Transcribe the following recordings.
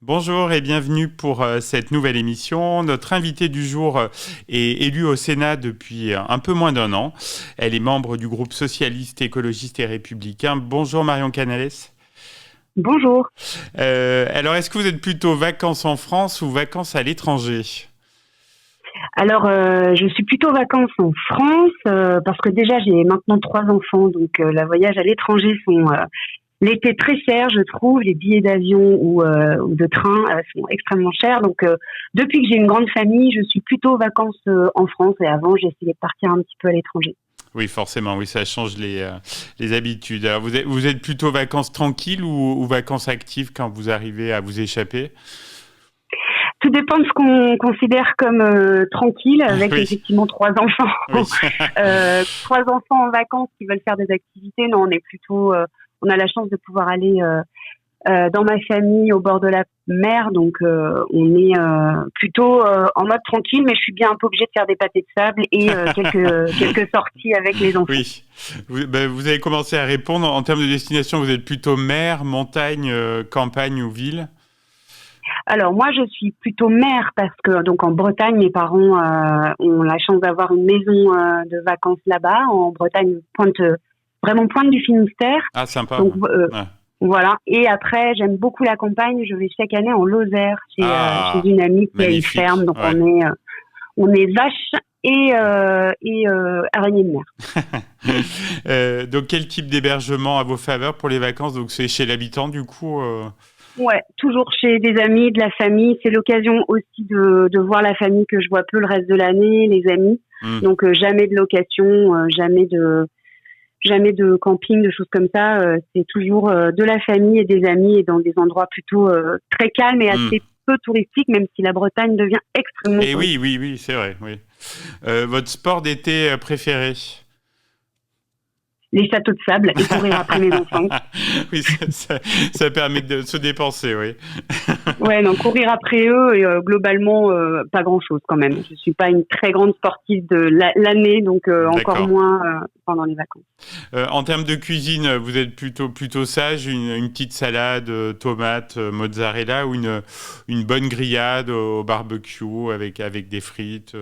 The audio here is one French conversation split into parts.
Bonjour et bienvenue pour cette nouvelle émission. Notre invitée du jour est élue au Sénat depuis un peu moins d'un an. Elle est membre du groupe socialiste, écologiste et républicain. Bonjour Marion Canales. Bonjour. Alors, est-ce que vous êtes plutôt vacances en France ou vacances à l'étranger ? Alors, je suis plutôt vacances en France parce que déjà j'ai maintenant 3 enfants, donc les voyages à l'étranger sont l'été très chers, je trouve. Les billets d'avion ou de train sont extrêmement chers. Donc, depuis que j'ai une grande famille, je suis plutôt vacances en France. Et avant, j'essayais de partir un petit peu à l'étranger. Oui, forcément, oui, ça change les habitudes. Alors, vous êtes plutôt vacances tranquilles ou vacances actives quand vous arrivez à vous échapper ? Tout dépend de ce qu'on considère comme tranquille, avec Oui. effectivement 3 enfants. Oui. 3 enfants en vacances qui veulent faire des activités. Non, on est plutôt, on a la chance de pouvoir aller dans ma famille au bord de la mer, donc on est plutôt en mode tranquille, mais je suis bien un peu obligée de faire des pâtés de sable et quelques sorties avec les enfants. Oui, vous avez commencé à répondre. En termes de destination, vous êtes plutôt mer, montagne, campagne ou ville ? Alors moi, je suis plutôt mer parce que donc en Bretagne, mes parents ont la chance d'avoir une maison de vacances là-bas, en Bretagne, vraiment pointe du Finistère. Ah, sympa. Donc Ouais. voilà. Et après, j'aime beaucoup la campagne. Je vais chaque année en Lozère chez Ah, une amie qui a une magnifique. ferme. Donc Ouais. on est vache et araignée de mer. Donc, quel type d'hébergement à vos faveurs pour les vacances ? Donc, c'est chez l'habitant, du coup Ouais, toujours chez des amis, de la famille. C'est l'occasion aussi de voir la famille que je vois peu le reste de l'année, les amis. Donc jamais de location, jamais de camping, de choses comme ça. C'est toujours de la famille et des amis et dans des endroits plutôt très calmes et assez peu touristiques, même si la Bretagne devient extrêmement Et touristique. oui, c'est vrai. Oui. Votre sport d'été préféré ? Les châteaux de sable et courir après mes enfants. Oui, ça permet de se dépenser, oui. Ouais, non, courir après eux et globalement pas grand-chose quand même. Je suis pas une très grande sportive de l'année, donc encore moins pendant les vacances. En termes de cuisine, vous êtes plutôt sage, une petite salade, tomate, mozzarella ou une bonne grillade au barbecue avec des frites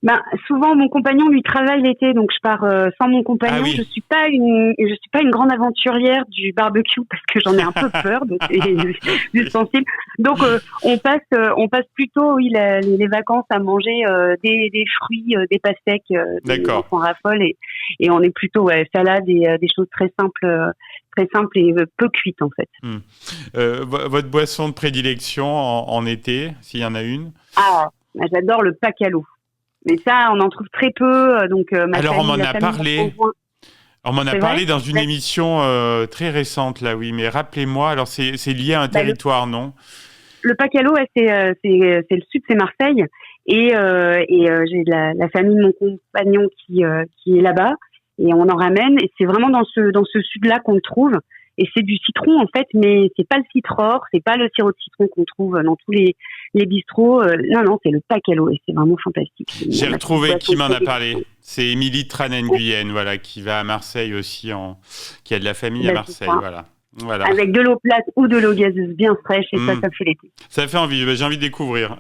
Ben, souvent mon compagnon lui travaille l'été, donc je pars sans mon compagnon. Ah oui. Je suis pas une grande aventurière du barbecue parce que j'en ai un peu peur du sensible. Donc on passe plutôt les vacances à manger des fruits, des pastèques, des D'accord. enfants raffolent et on est plutôt salade et des choses très simples et peu cuites en fait. Votre boisson de prédilection en été, s'il y en a une ? Ah, j'adore le pacalo. Mais ça, on en trouve très peu. Donc, Alors, on m'en a parlé. On m'en a C'est parlé vrai dans une émission très récente, là, oui. Mais rappelez-moi, alors c'est lié à un territoire, non ? Le pacalo, c'est le sud, c'est Marseille. Et j'ai la famille de mon compagnon qui est là-bas. Et on en ramène. Et c'est vraiment dans ce sud-là qu'on le trouve. Et c'est du citron, en fait, mais c'est pas le citror, c'est pas le sirop de citron qu'on trouve dans tous les bistrots. Non, c'est le pacalo et c'est vraiment fantastique. J'ai retrouvé qui m'en a parlé. C'est Émilie Tranen-Guyenne, voilà, qui va à Marseille aussi, qui a de la famille à Marseille, voilà. Avec de l'eau plate ou de l'eau gazeuse bien fraîche et ça fait l'été. Ça fait envie, j'ai envie de découvrir.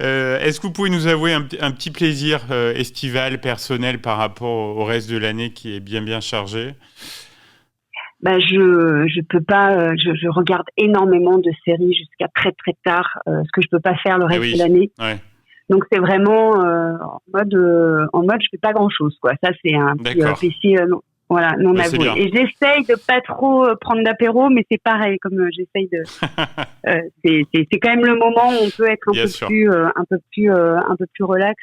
Est-ce que vous pouvez nous avouer un petit plaisir estival, personnel par rapport au reste de l'année qui est bien chargé ? Je peux pas. Je regarde énormément de séries jusqu'à très très tard, ce que je peux pas faire le reste de l'année. Ouais. Donc c'est vraiment en mode je fais pas grand chose quoi. Ça c'est un petit péché non avoué. Et j'essaye de pas trop prendre d'apéro, mais c'est pareil comme j'essaye de. C'est quand même le moment où on peut être un peu plus relax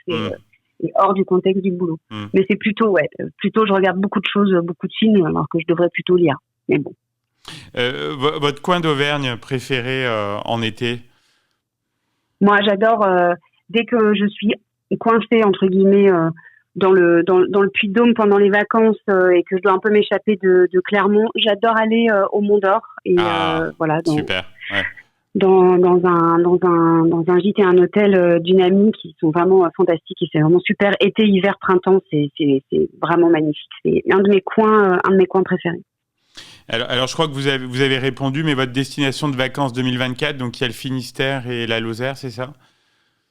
et hors du contexte du boulot. Mais c'est plutôt je regarde beaucoup de choses, beaucoup de films, alors que je devrais plutôt lire. Mais bon. Votre coin d'Auvergne préféré en été ? Moi, j'adore dès que je suis coincée entre guillemets dans le Puy-de-Dôme pendant les vacances et que je dois un peu m'échapper de Clermont, j'adore aller au Mont d'Or et voilà. Super. Ouais. Dans un gîte et un hôtel d'une amie qui sont vraiment fantastiques et c'est vraiment super. Été, hiver, printemps, c'est vraiment magnifique. C'est un de mes coins préférés. Alors, je crois que vous avez répondu, mais votre destination de vacances 2024, donc il y a le Finistère et la Lozère, c'est ça?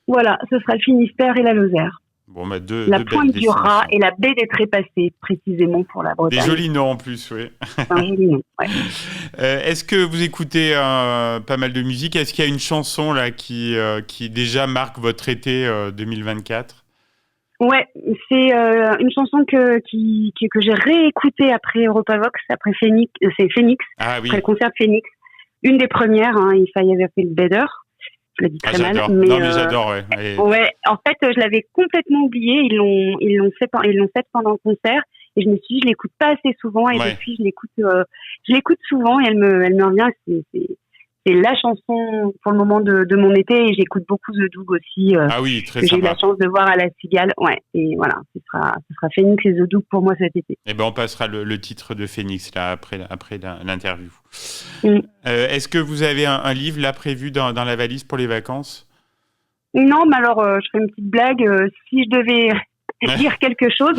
Voilà, ce sera le Finistère et la Lozère. Bon, la Pointe du Raz et la baie des Trépassés, précisément pour la Bretagne. Des jolis noms en plus, oui. Un joli nom, ouais. Est-ce que vous écoutez pas mal de musique? Est-ce qu'il y a une chanson là qui déjà marque votre été 2024? Ouais, c'est une chanson que j'ai réécoutée après Europavox, après Phoenix, c'est Phoenix, après le concert de Phoenix. Une des premières, il y avait fait le Better. Je le dis très mal, mais j'adore, ouais. Ouais, en fait, je l'avais complètement oublié. Ils l'ont fait pendant le concert, et je me suis dit, je l'écoute pas assez souvent, et depuis, je l'écoute souvent, et elle me revient. C'est la chanson pour le moment de mon été, et j'écoute beaucoup The Doug aussi. Très que sympa. J'ai eu la chance de voir à la Cigale. Ouais, et voilà, ce sera Phoenix et The Doug pour moi cet été. Eh ben, on passera le titre de Phoenix là après l'interview. Mm. Est-ce que vous avez un livre là prévu dans la valise pour les vacances? Non, mais alors je ferai une petite blague. Si je devais dire quelque chose,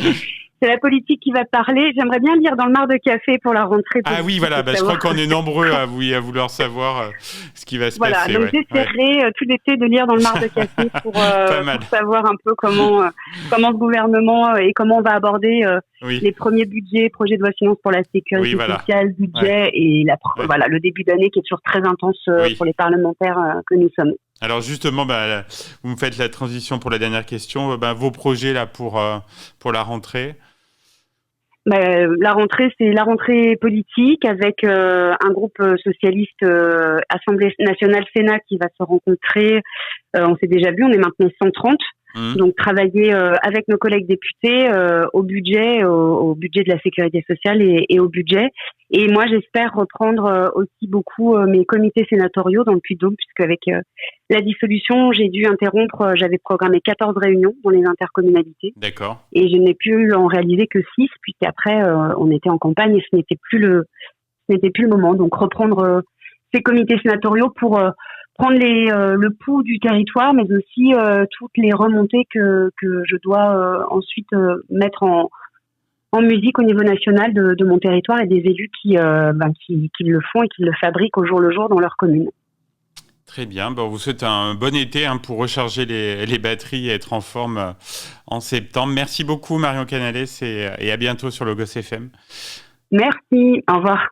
c'est la politique qui va parler. J'aimerais bien lire dans le mar de café pour la rentrée. Oui, voilà. Je crois qu'on est nombreux à vouloir savoir ce qui va se passer. Voilà, donc j'essaierai tout l'été de lire dans le mar de café pour savoir un peu comment ce gouvernement et comment on va aborder les premiers budgets, projets de loi de finances pour la sécurité sociale, budget et le début d'année qui est toujours très intense pour les parlementaires que nous sommes. Alors justement, vous me faites la transition pour la dernière question. Vos projets là pour la rentrée. La rentrée, c'est la rentrée politique avec un groupe socialiste Assemblée nationale Sénat qui va se rencontrer. On s'est déjà vu, on est maintenant 130. Donc travailler avec nos collègues députés au budget de la sécurité sociale et au budget. Et moi, j'espère reprendre aussi beaucoup mes comités sénatoriaux dans le Puy-de-Dôme, puisque avec la dissolution, j'ai dû interrompre. J'avais programmé 14 réunions dans les intercommunalités. D'accord. Et je n'ai pu en réaliser que 6, puisqu'après, on était en campagne et ce n'était plus le moment. Donc reprendre ces comités sénatoriaux pour prendre le pouls du territoire, mais aussi toutes les remontées que je dois ensuite mettre en musique au niveau national de mon territoire et des élus qui le font et qui le fabriquent au jour le jour dans leur commune. Très bien. On vous souhaite un bon été pour recharger les batteries et être en forme en septembre. Merci beaucoup Marion Canales et à bientôt sur Logos FM. Merci. Au revoir.